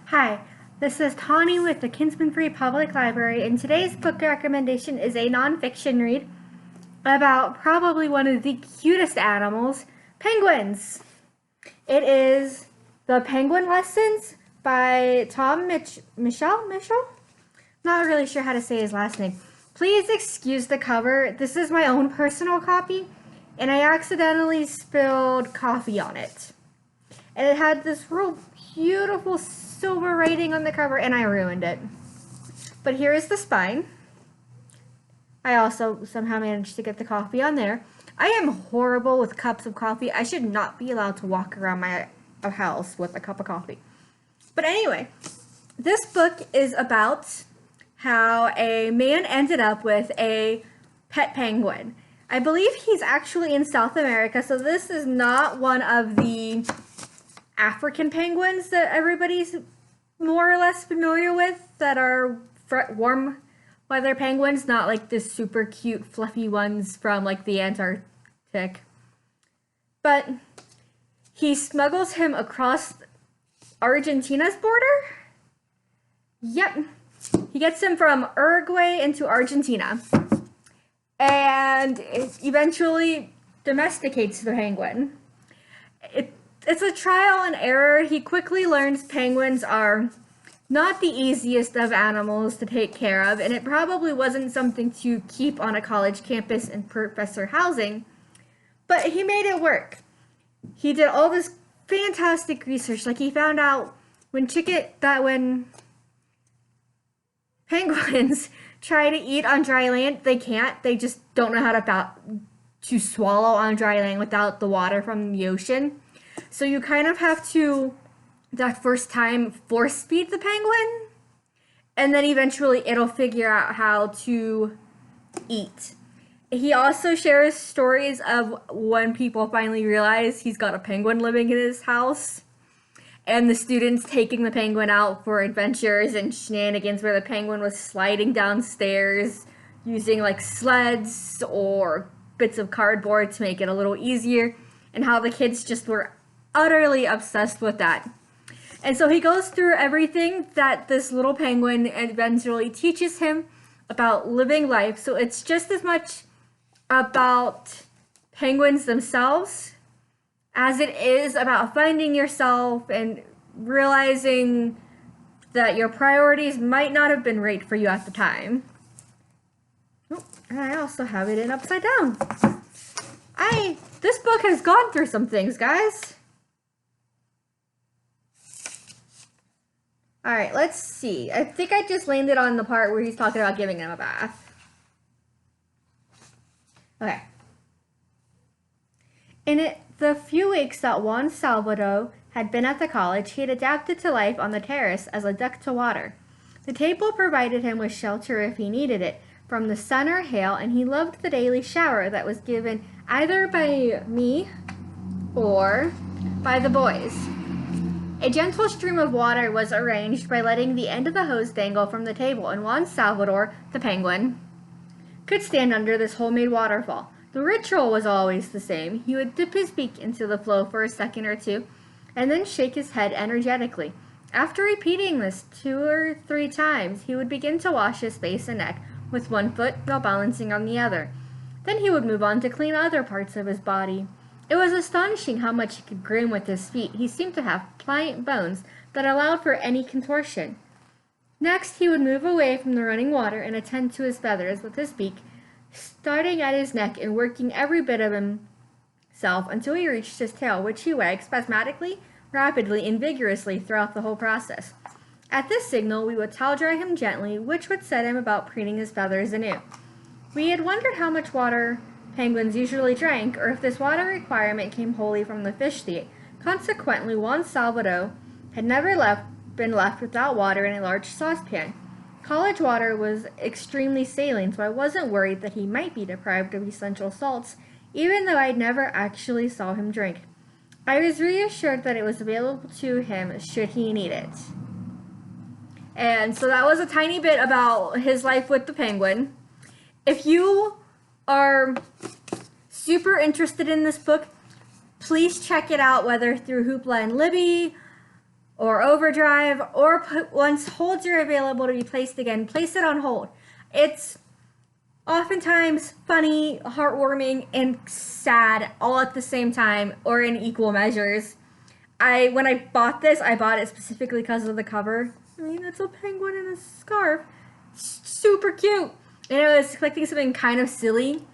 Hi, this is Tawny with the Kinsman Free Public Library, and today's book recommendation is a nonfiction read about probably one of the cutest animals, penguins. It is The Penguin Lessons by Tom Michel? Not really sure how to say his last name. Please excuse the cover. This is my own personal copy, and I accidentally spilled coffee on it. And it had this real beautiful silver writing on the cover, and I ruined it. But here is the spine. I also somehow managed to get the coffee on there. I am horrible with cups of coffee. I should not be allowed to walk around my house with a cup of coffee. But anyway, this book is about how a man ended up with a pet penguin. I believe he's actually in South America, so this is not one of the African penguins that everybody's more or less familiar with that are warm weather penguins, not like the super cute fluffy ones from like the Antarctic. But he smuggles him across Argentina's border. Yep. He gets him from Uruguay into Argentina. And it eventually domesticates the penguin. It's a trial and error. He quickly learns penguins are not the easiest of animals to take care of, and it probably wasn't something to keep on a college campus in professor housing, but he made it work. He did all this fantastic research. Like, he found out when penguins try to eat on dry land, they can't. They just don't know how to swallow on dry land without the water from the ocean. So you kind of have to, that first time, force feed the penguin, and then eventually it'll figure out how to eat. He also shares stories of when people finally realize he's got a penguin living in his house, and the students taking the penguin out for adventures and shenanigans where the penguin was sliding downstairs using like sleds or bits of cardboard to make it a little easier, and how the kids just were utterly obsessed with that. And so he goes through everything that this little penguin eventually teaches him about living life. So it's just as much about penguins themselves as it is about finding yourself and realizing that your priorities might not have been right for you at the time. Oh, and I also have it in upside down. This book has gone through some things, guys. Alright, let's see. I think I just landed on the part where he's talking about giving him a bath. Okay. In the few weeks that Juan Salvador had been at the college, he had adapted to life on the terrace as a duck to water. The table provided him with shelter if he needed it, from the sun or hail, and he loved the daily shower that was given either by me or by the boys. A gentle stream of water was arranged by letting the end of the hose dangle from the table, and Juan Salvador, the penguin, could stand under this homemade waterfall. The ritual was always the same. He would dip his beak into the flow for a second or two, and then shake his head energetically. After repeating this 2 or 3 times, he would begin to wash his face and neck with one foot while balancing on the other. Then he would move on to clean other parts of his body. It was astonishing how much he could groom with his feet. He seemed to have pliant bones that allowed for any contortion. Next, he would move away from the running water and attend to his feathers with his beak, starting at his neck and working every bit of himself until he reached his tail, which he wagged spasmodically, rapidly, and vigorously throughout the whole process. At this signal, we would towel dry him gently, which would set him about preening his feathers anew. We had wondered how much water penguins usually drank, or if this water requirement came wholly from the fish they ate. Consequently, Juan Salvador had never been left without water in a large saucepan. College water was extremely saline, so I wasn't worried that he might be deprived of essential salts, even though I'd never actually saw him drink. I was reassured that it was available to him should he need it. And so that was a tiny bit about his life with the penguin. If you are super interested in this book, please check it out, whether through Hoopla and Libby, or overdrive, or once holds are available to be placed again, place it on hold. It's oftentimes funny, heartwarming, and sad all at the same time, or in equal measures. When I bought this, I bought it specifically because of the cover. I mean, it's a penguin in a scarf. Super cute. And I was expecting something kind of silly,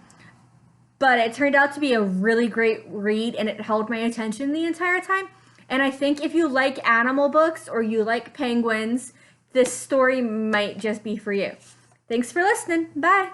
but it turned out to be a really great read, and it held my attention the entire time. And I think if you like animal books or you like penguins, this story might just be for you. Thanks for listening. Bye.